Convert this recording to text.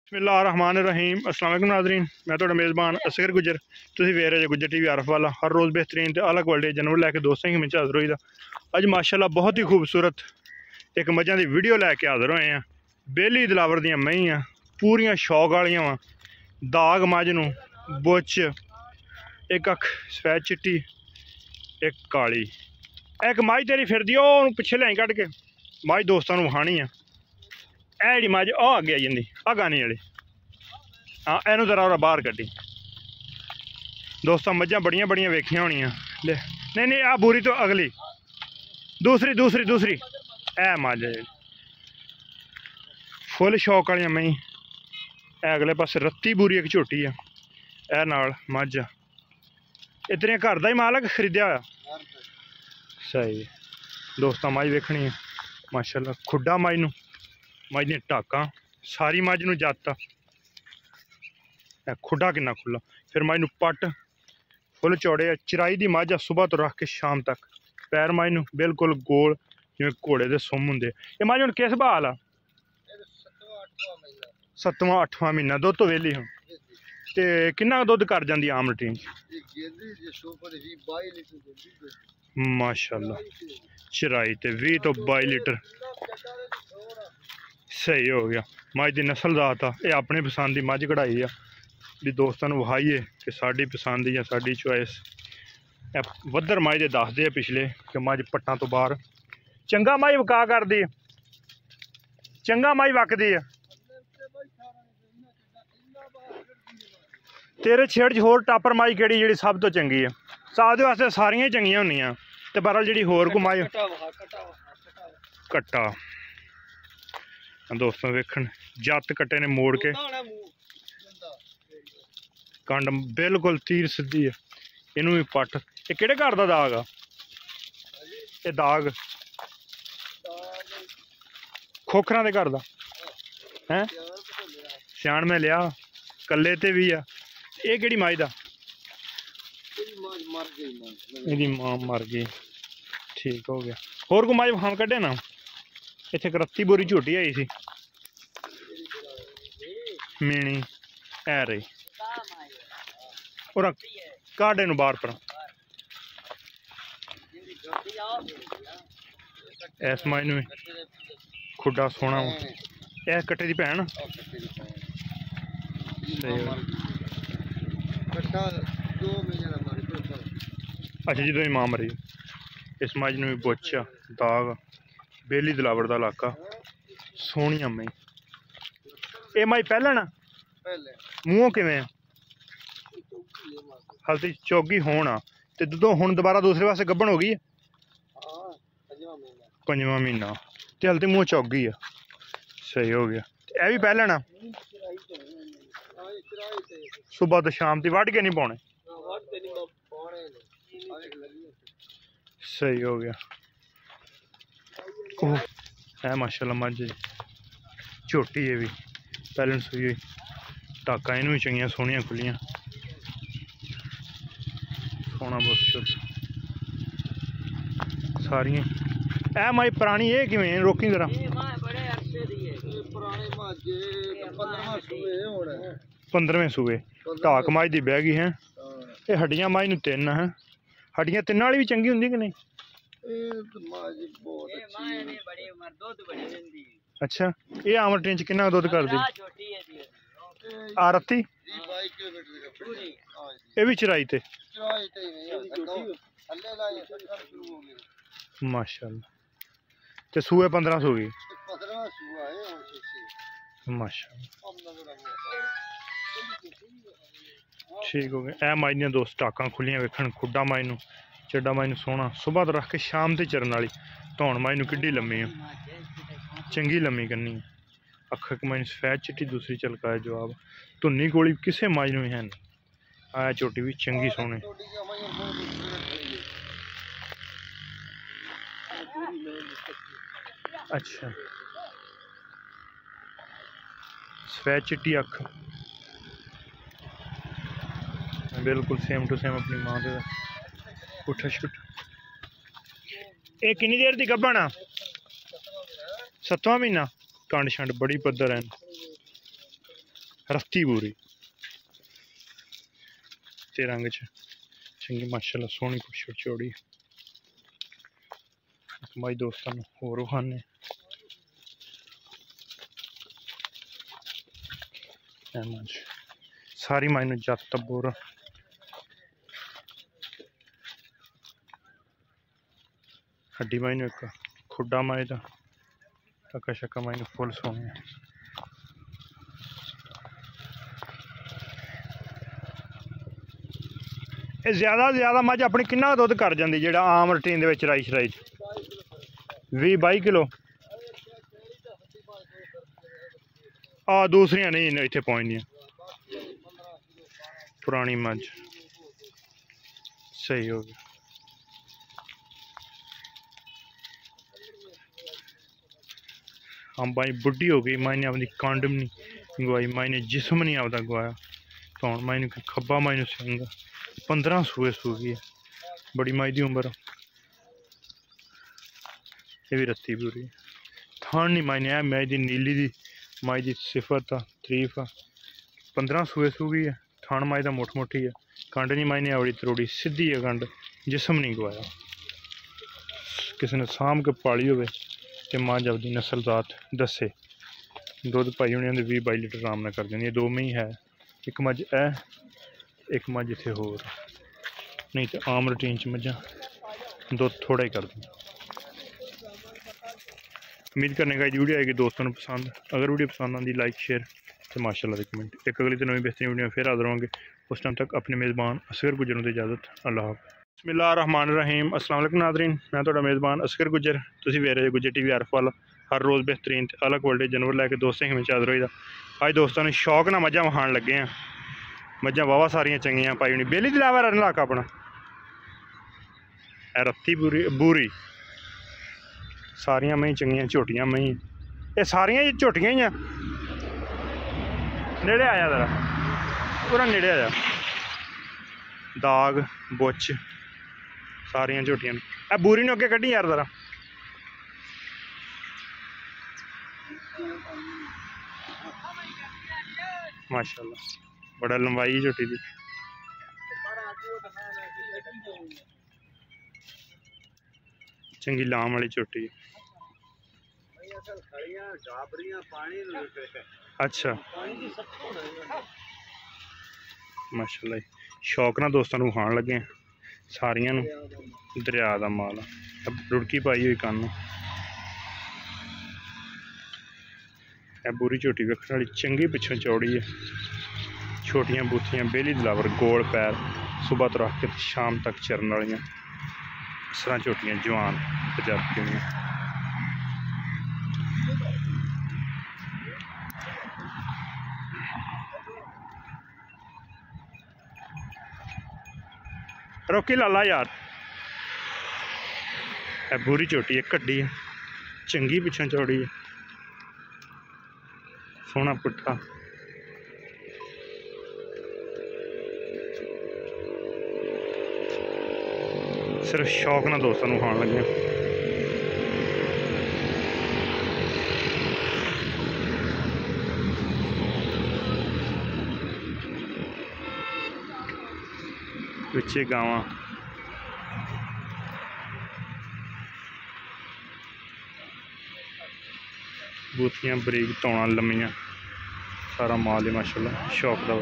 बिस्मिल्लाहिर्रहमानिर्रहीम। अस्सलाम वालेकुम नाज़रीन, मैं तो मेज़बान असगर गुजर। तुसीं वेख रहे गुजर टीवी आरफ वाला। हर रोज़ बेहतरीन तो अलग वर्ल्ड जानवर लैके दोस्तों की मिंच हाज़र होई दा। अज माशाल्लाह बहुत ही खूबसूरत एक मझां की वीडियो लैके हाज़र होए हैं। बेली दिलावर दियां मईयां पूरियां शौक वालियां वा। दाग मझ नूं बुच, एक अख सफेद चिट्टी, एक काली। एक मझ तेरी फिरदी ओह पिछे लियाई कट के मझ दोस्तों नूं विखानी है। जी मझ आ अगे आई जाती आ गाने वाली। हाँ इनू जरा और बाहर कड्डी। दोस्तों मझां बड़ियां बड़ियां वेखियां होनियां। ले नहीं नहीं आ बुरी तो अगली दूसरी दूसरी दूसरी ए मझ फुल शौक वाली मई। अगले पासे रत्ती बुरी एक झोटी है। ए नाल मझ इतने घर का ही मालक खरीदया होया। सही दोस्तों मझ वेखनी है माशाल्लाह। खुड्डा मझ नूं मझ दी टाकां सारी मझ नूं जत खुड्डा किन्ना खुला। फिर मझ नूं पट फुल चौड़े चराई दी मझ सुबह तो रख के शाम तक। पैर मझ नूं बिल्कुल गोल जिवें घोड़े दे सुम हुंदे। ये मझ हुण किस बहाल आ? 7वां 8वां महीना दुध तो वेली हुण ते किन्ना दुध कर जांदी आम रूटीन? माशाल्लाह चराई ते 20 तो 22 लीटर। सही हो गया। मझ की नस्ल जात आ। ये अपनी पसंद की मझ कढ़ाई आ भी दोस्तों को विखाइए कि साड़ी पसंद या साड़ी चॉइस। वधर मझ के दसदे आ पिछले कि मझ पट्टां तो बाहर चंगा मझ वका करदी है, चंगा मझ वकदी है। तेरे छेड़ च होर टापर मझ केड़ी जेह्ड़ी सब तो चंगी है? सादे वास्ते सारियां चंगियां होंदियां ते बहरहाल जेह्ड़ी होर को मझ कट्टा दोस्तों वेखन जत कट्टे ने मोड़ के कंड बिल्कुल तीर सीधी है। इनू भी पट ये किहड़े घर का दाग आ? ये दाग खोखरां दे घर दा है। सियाण में लिया कल्ले ते भी आ। ये केड़ी मझ दा? इहदी मां मर गई। ठीक हो गया। होर को मझ विखाम कड्डे ना। इत्थे एक रत्ती बोरी झोटी आई सी मीणी है रही और काढ़े नूं बाहर पर इस मझ नूं खुड्डा सोहना वा। यह कट्टे दी भैन। अच्छा जो मां मरी। इस मझ नूं भी बुच दाग बेली दिलावर का इलाका सोहनिया मई। ये मझ पैहलन मूहों किवें हल्दी चौगी होना ते दुद्धों हुण दोबारा दूसरे पासे गब्बन हो गई है। 5वां महीना ते हल्दी मूँह चौगी है। सही हो गया। यह भी पैहलन आ सुबह तो शाम की वढ़ के नहीं पाने। सही हो गया। ओह है माशाल्लाह मझ झोटी है भी पैहलन सुई हुई। टाका इनू भी चंगियां सोहनियां खुलियां सोना बहुत सारियां। ए मई पुरानी ये किवें रोकी जरा। 15वें सूए ढाक मझ दी बह गई है। ये हड्डियां मझ नूं 3 है। हड्डियां तिन्ना वाली भी चंगी हुंदी कि नहीं? अच्छा ये आम रूटीन च किन्ना दुध करदी? आ रत्ती ये भी चराई ते माशाल्लाह ते सूए 15 सू गई माशाल्लाह। ठीक हो गया। ए मझ दियां दोस्त टाकां खुलियां वेखन खुड्डा मझ नूं चड्डा मझ नूं सोहना सुबह तो रख के शाम ते चरन वाली। धौन मझ नूं किड्डी लम्मी है चंगी लम्मी कन्नी। अख एक मझ सफेद चिट्टी दूसरी चलका है जवाब। धुन्नी गोली किसे मझ नूं है नहीं। आया झोटी भी चंगी सोहनी। अच्छा सफेद चिट्टी अख बिल्कुल सेम टू सेम अपनी मां दे उठा शुट। ये किन्नी देर दी गब्बन आ? 7वां महीना। कंड शंड बड़ी पद्धर है। रत्ती पूरी ते रंग च चंगी माशाल्लाह सोहनी खूबसूरत चौड़ी माई दोस्तों होर विखाने सारी माई नूं जत बोर हड्डी माई नूं एक खुड्डा माई दा टक्का शक्का माई नूं फुल सोहनी ज्यादा तो ज्यादा मझ अपनी किन्ना दुध कर जाती जो आम रूटीन राई शराई 20-22 किलो दूसरिया नहीं इतने पहुँचदियाँ पुरानी मझ सही हो गया हाँ भाई बुढ़ी हो गई माई ने अपनी कांड भी नहीं गवाई माई ने जिसम नहीं आपका गवाया कौन माई ने खब्बा माई ने सिंह 15 सूए सू गई है बड़ी माई की उम्र ये भी रत्ती पूरी थान नहीं माई ने माई की नीली दी माई की सिफत आ तरीफ आ 15 सूए सू गई है थान माई का मुठ मुठी है कंड नहीं माई ने आवड़ी तरोड़ी सीधी है कंड जिसम नहीं गवाया किसी ने साम के पाली हो मझ अपनी नस्ल जात दसे दुध पाई होनी 20-22 लीटर आराम न कर देंगे 2 में ही है एक मझ है एक मझ इतने होर नहीं तो आम रूटीन च मझा दुध थोड़ा ही कर दें उम्मीद करने का वीडियो आएगी दोस्तों को पसंद अगर वीडियो पसंद आती लाइक शेयर तो माशाल्लाह कमेंट एक अगली तो नवी बेहतरीन वीडियो फिर हाजिर होंगे उस टाइम तक अपने मेज़बान असगर गुजर की इजाज़त अल्लाह हाफ़िज़ बिस्मिल्लाहिर्रहमानिर्रहीम अस्सलाम वालेकुम नाज़रीन मैं तो मेज़बान असगर गुजर तुसीं वेख रहे गुजर TV आरफ वाला हर रोज़ बेहतरीन अलग क्वालिटी जानवर लैके दोस्तों में हाजिर होईदा अज दोस्तों ने शौक ना मझां विखाण लगे हैं मझां वाहवा सारियां चंगियां पाई होनी बेली दिलावा रन लाका अपना रत्ती बूरी सारियां मई चंगियां झोटियां मई ये सारियां झोटियां ही नेड़े आया जरा पूरा नेड़े आया दाग बुच सारियां झोटियां ए बूरी ने अगे कड्ढी यार जरा माशाल्लाह बड़ा लंबाई झोटी दी चंगी लाम वाली झोटी अच्छा माशाल्लाह शौक ना दोस्तों को खान लगे सारियां दरिया का माल रुड़की पाई हुई कन्न बुरी झोटी वेखने वाली चंगी पिछों चौड़ी है छोटियां बूथियां बेली दिलावर गोल पैर सुबह तो रख के शाम तक चरन वाली इस तरह झोटियां जवान प्रजाति हुई रोकी लाला यार बुरी झोटी है कड्डी है चंगी पिछों चौड़ी है सोहना पुट्ठा सिर्फ शौक ना दोस्तों को खान लगे पिछे गावां बूथियां बरीक तौणा लम्मियां सारा माल है माशाल्लाह शौक का